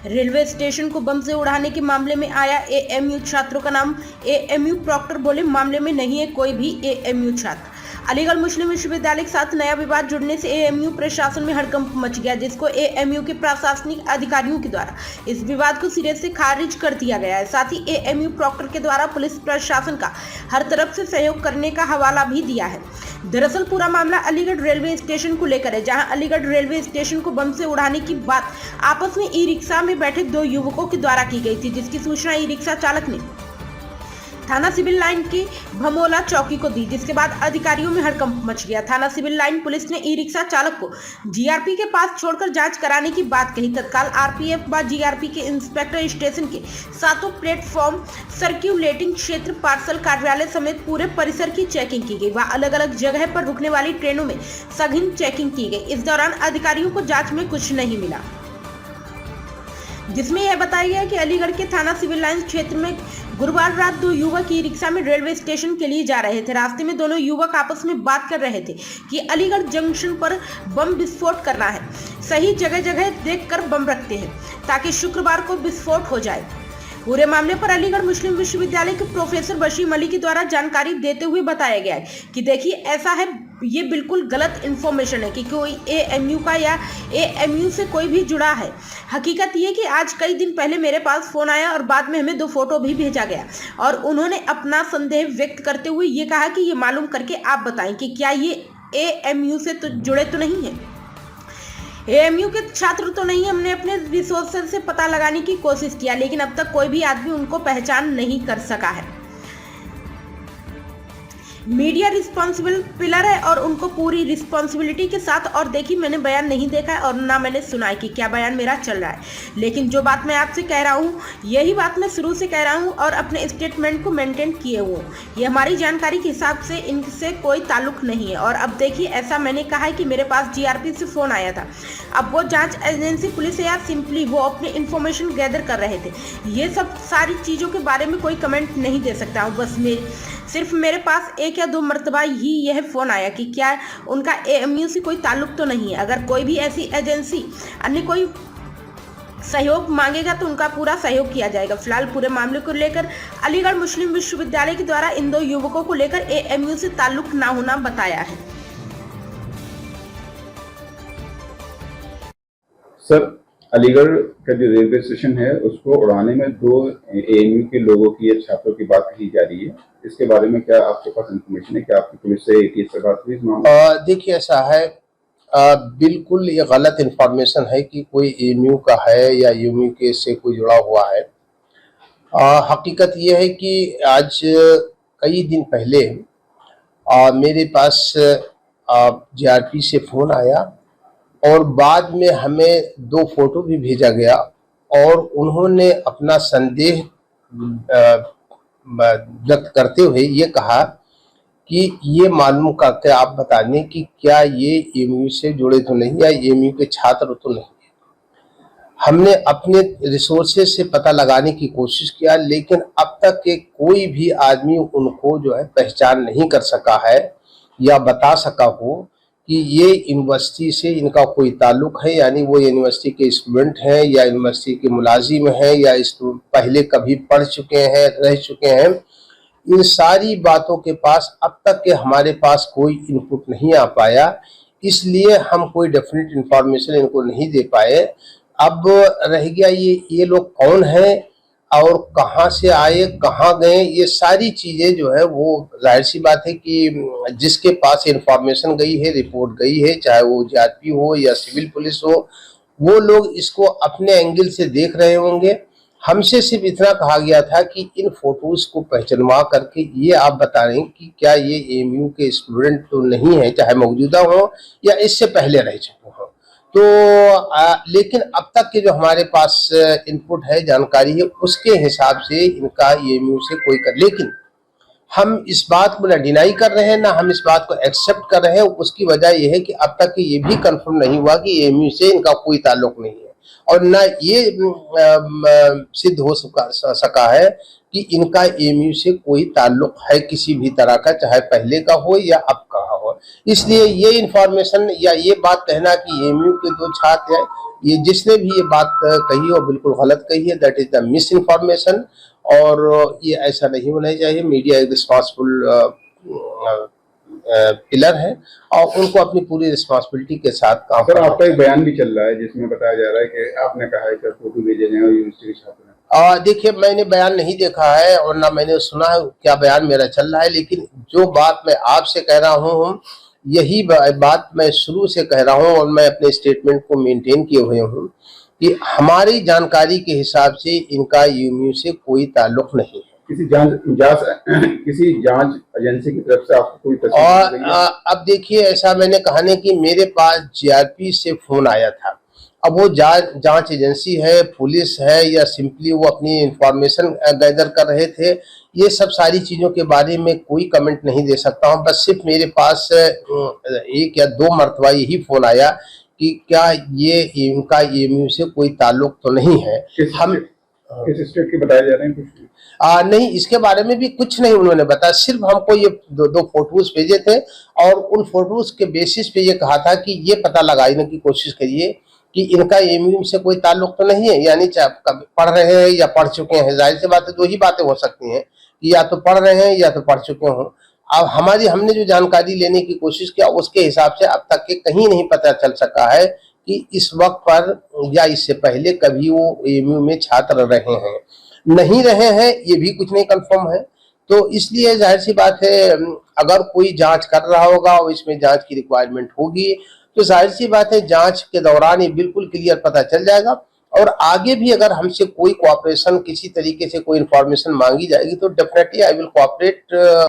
Railway station को बम से उड़ाने के मामले में आया एएमयू छात्रों का नाम। एएमयू प्रॉक्टर बोले मामले में नहीं है कोई भी एएमयू छात्र। अलीगढ़ मुस्लिम विश्वविद्यालय के साथ नया विवाद जुड़ने से एएमयू प्रशासन में हड़कंप मच गया, जिसको एएमयू के प्रशासनिक अधिकारियों के द्वारा इस विवाद को सिरे से खारिज कर दिया गया है। साथ ही एएमयू प्रॉक्टर के द्वारा पुलिस प्रशासन का हर तरफ से सहयोग करने का हवाला भी दिया है। दरअसल पूरा मामला अलीगढ़ रेलवे स्टेशन को लेकर है, जहां अलीगढ़ रेलवे स्टेशन को बम से उड़ाने की बात आपस में ई रिक्शा में बैठे दो युवकों के द्वारा की गई थी, जिसकी सूचना ई रिक्शा चालक ने थाना सिविल लाइन की भमोला चौकी को दी, जिसके बाद अधिकारियों में हड़कंप मच गया। थाना सिविल लाइन पुलिस ने ई रिक्शा चालक को जीआरपी के पास छोड़कर जांच कराने की बात कही। तत्काल आरपीएफ व जीआरपी के इंस्पेक्टर स्टेशन के सातों प्लेटफॉर्म, सर्क्यूलेटिंग क्षेत्र, पार्सल कार्यालय समेत पूरे परिसर की चेकिंग की गई व अलग अलग जगह पर रुकने वाली ट्रेनों में सघन चेकिंग की गई। इस दौरान अधिकारियों को जाँच में कुछ नहीं मिला, जिसमें यह बताया गया कि अलीगढ़ के थाना सिविल लाइन क्षेत्र में गुरुवार रात दो युवक ई रिक्शा में रेलवे स्टेशन के लिए जा रहे थे। रास्ते में दोनों युवक आपस में बात कर रहे थे कि अलीगढ़ जंक्शन पर बम विस्फोट करना है, सही जगह जगह देखकर बम रखते हैं ताकि शुक्रवार को विस्फोट हो जाए। पूरे मामले पर अलीगढ़ मुस्लिम विश्वविद्यालय के प्रोफेसर वसीम अली के द्वारा जानकारी देते हुए बताया गया है कि देखिए ऐसा है, ये बिल्कुल गलत इन्फॉर्मेशन है कि कोई एएमयू का या एएमयू से कोई भी जुड़ा है। हकीकत ये कि आज कई दिन पहले मेरे पास फ़ोन आया और बाद में हमें 2 फोटो भी भेजा गया और उन्होंने अपना संदेह व्यक्त करते हुए ये कहा कि ये मालूम करके आप बताएं कि क्या ये एएमयू से तो जुड़े तो नहीं है, एएमयू के छात्र तो नहीं। हमने अपने रिसोर्सेज से पता लगाने की कोशिश किया, लेकिन अब तक कोई भी आदमी उनको पहचान नहीं कर सका है। मीडिया रिस्पॉन्सिबल पिलर है और उनको पूरी रिस्पॉन्सिबिलिटी के साथ, और देखिए मैंने बयान नहीं देखा है और ना मैंने सुना है कि क्या बयान मेरा चल रहा है, लेकिन जो बात मैं आपसे कह रहा हूँ यही बात मैं शुरू से कह रहा हूँ और अपने स्टेटमेंट को मेंटेन किए हुए हूँ। ये हमारी जानकारी के हिसाब से इनसे कोई ताल्लुक नहीं है। और अब देखिए ऐसा मैंने कहा है कि मेरे पास जीआरपी से फ़ोन आया था, अब वो जाँच एजेंसी पुलिस है या सिंपली वो अपनी इन्फॉर्मेशन गैदर कर रहे थे, ये सब सारी चीज़ों के बारे में कोई कमेंट नहीं दे सकता हूँ। बस सिर्फ मेरे पास 1 या 2 मरतबा ही यह फ़ोन आया कि क्या उनका एएमयू से कोई ताल्लुक तो नहीं है। अगर कोई भी ऐसी एजेंसी अन्य कोई सहयोग मांगेगा तो उनका पूरा सहयोग किया जाएगा। फिलहाल पूरे मामले को लेकर अलीगढ़ मुस्लिम विश्वविद्यालय के द्वारा इन 2 युवकों को लेकर एएमयू से ताल्लुक ना होना बताया है। सर, अलीगढ़ का जो रेलवे स्टेशन है उसको उड़ाने में 2 एएमयू के लोगों की या छात्रों की बात कही जा रही है, इसके बारे में क्या आपके पास इन्फॉर्मेशन है? क्या आपकी पुलिस से एटीएस से बात हुई इस मामले? देखिए ऐसा है, बिल्कुल ये गलत इन्फॉर्मेशन है कि कोई एएमयू का है या एएमयू के से कोई जुड़ा हुआ है। हकीकत ये है कि आज कई दिन पहले मेरे पास जीआरपी से फ़ोन आया और बाद में हमें 2 फोटो भी भेजा गया और उन्होंने अपना संदेह व्यक्त करते हुए ये कहा कि ये मालूम करके आप बता दें कि क्या ये एएमयू से जुड़े तो नहीं या एएमयू के छात्र तो नहीं। हमने अपने रिसोर्सेज से पता लगाने की कोशिश किया, लेकिन अब तक के कोई भी आदमी उनको जो है पहचान नहीं कर सका है या बता सका हो कि ये यूनिवर्सिटी से इनका कोई ताल्लुक है, यानी वो यूनिवर्सिटी के स्टूडेंट हैं या यूनिवर्सिटी के मुलाजिम हैं या पहले कभी पढ़ चुके हैं, रह चुके हैं। इन सारी बातों के पास अब तक के हमारे पास कोई इनपुट नहीं आ पाया, इसलिए हम कोई डेफिनेट इंफॉर्मेशन इनको नहीं दे पाए। अब रह गया ये लोग कौन हैं और कहाँ से आए, कहाँ गए, ये सारी चीज़ें जो है वो जाहिर सी बात है कि जिसके पास इन्फॉर्मेशन गई है, रिपोर्ट गई है, चाहे वो जीआरपी हो या सिविल पुलिस हो, वो लोग इसको अपने एंगल से देख रहे होंगे। हमसे सिर्फ इतना कहा गया था कि इन फोटोज को पहचानवा करके ये आप बता रहे हैं कि क्या ये एएमयू के स्टूडेंट तो नहीं है, चाहे मौजूदा हो या इससे पहले रह चुके हो। तो लेकिन अब तक के जो हमारे पास इनपुट है, जानकारी है, उसके हिसाब से इनका एएमयू से कोई लेकिन हम इस बात को ना डिनाई कर रहे हैं ना हम इस बात को एक्सेप्ट कर रहे हैं। उसकी वजह यह है कि अब तक ये भी कंफर्म नहीं हुआ कि एएमयू से इनका कोई ताल्लुक नहीं है और ना ये सिद्ध हो सका है कि इनका एएमयू से कोई ताल्लुक है किसी भी तरह का, चाहे पहले का हो या अब का हो। इसलिए ये इंफॉर्मेशन या ये बात कहना कि एएमयू के 2 छात्र हैं, ये जिसने भी ये बात कही वो बिल्कुल गलत कही है, that is the miss information. और ये ऐसा नहीं होना चाहिए। मीडिया एक रिस्पॉन्सिबल पिलर है और उनको अपनी पूरी रिस्पॉन्सिबिलिटी के साथ काम सर, करना आपका एक बयान भी चल रहा है जिसमें बताया जा रहा है कि आपने कहा है कि फोटो भेजे हैं और यूनिवर्सिटी के छात्र हैं। देखिए, मैंने बयान नहीं देखा है और ना मैंने सुना है क्या बयान मेरा चल रहा है, लेकिन जो बात मैं आपसे कह रहा हूँ यही बात मैं शुरू से कह रहा हूँ और मैं अपने स्टेटमेंट को मेंटेन किए हुए हूँ कि हमारी जानकारी के हिसाब से इनका यूएमयू से कोई ताल्लुक नहीं है। किसी जांच एजेंसी की तरफ से आपको कोई तस्वीर और मिली है? अब देखिए, ऐसा मैंने कहा नहीं कि मेरे पास जीआरपी से फोन आया था। अब वो जांच एजेंसी है, पुलिस है, या सिंपली वो अपनी इंफॉर्मेशन गैदर कर रहे थे, ये सब सारी चीजों के बारे में कोई कमेंट नहीं दे सकता हूँ। बस सिर्फ मेरे पास एक या दो मरतबा यही फोन आया कि क्या ये इनका ईएमयू से कोई ताल्लुक तो नहीं है। किस स्टेट के बताए जा रहे हैं कुछ? नहीं, इसके बारे में भी कुछ नहीं उन्होंने बताया। सिर्फ हमको ये दो फोटोज भेजे थे और उन फोटोज के बेसिस पे ये कहा था कि ये पता लगाने की कोशिश करिए कि इनका एमयू से कोई ताल्लुक तो नहीं है, यानी पढ़ रहे हैं या पढ़ चुके हैं। जाहिर सी बात है, दो ही बातें हो सकती हैं कि या तो पढ़ रहे हैं या तो पढ़ चुके हों। अब हमने जो जानकारी लेने की कोशिश किया उसके हिसाब से अब तक के कहीं नहीं पता चल सका है कि इस वक्त पर या इससे पहले कभी वो एमयू में छात्र रहे हैं, नहीं रहे हैं, ये भी कुछ नहीं कंफर्म है। तो इसलिए जाहिर सी बात है, अगर कोई जांच कर रहा होगा और इसमें जांच की रिक्वायरमेंट होगी तो जाहिर सी बात है जांच के दौरान ये बिल्कुल क्लियर पता चल जाएगा। और आगे भी अगर हमसे कोई कोऑपरेशन, किसी तरीके से कोई इंफॉर्मेशन मांगी जाएगी तो डेफिनेटली आई विल कोऑपरेट।